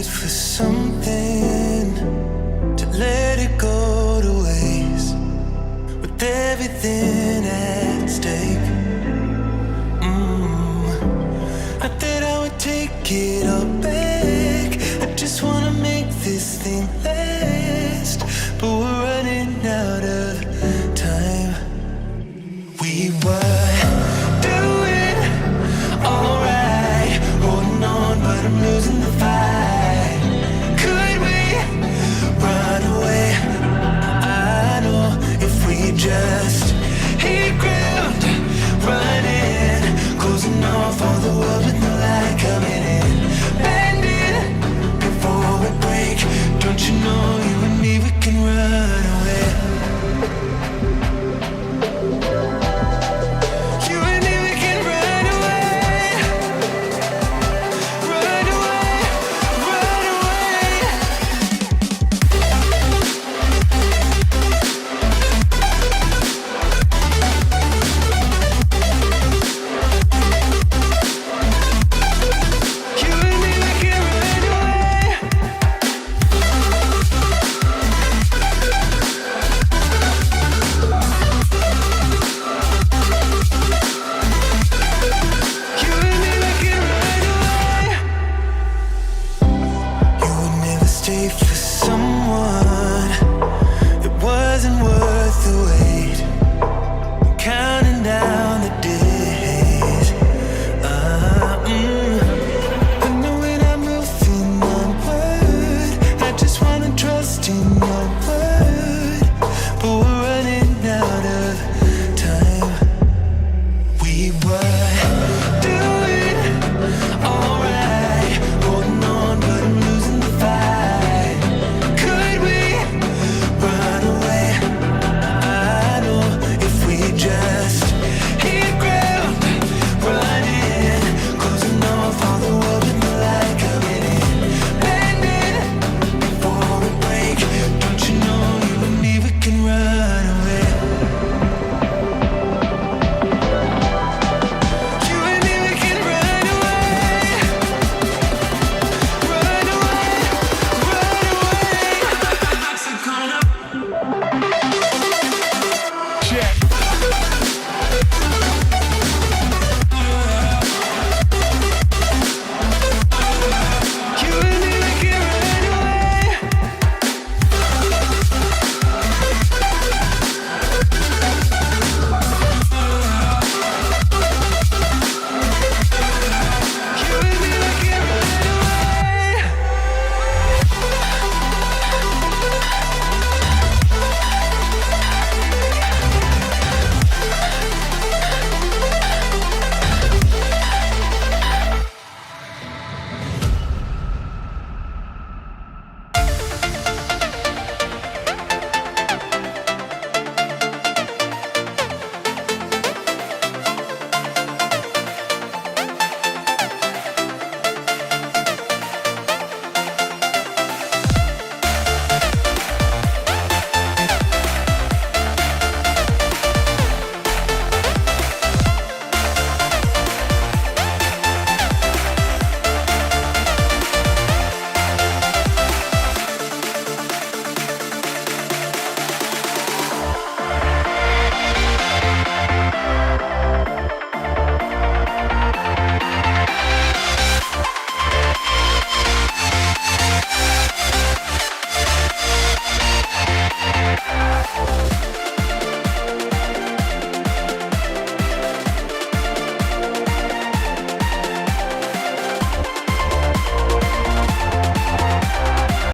wait for something to let it go to waste with everything at stake. Not that I would take it all back, I just wanna make this thing last, but we're running out of time. We were doing alright, holding on, but I'm losing the fight. Could we run away? I know if we just hit ground, running, closing off all the world with no light coming in, bending before we break. Don't you know you and me, we can run away. You and me, we can run away. Run away, run away. You and me, we can run away. You and me, we can run away. You would never stay for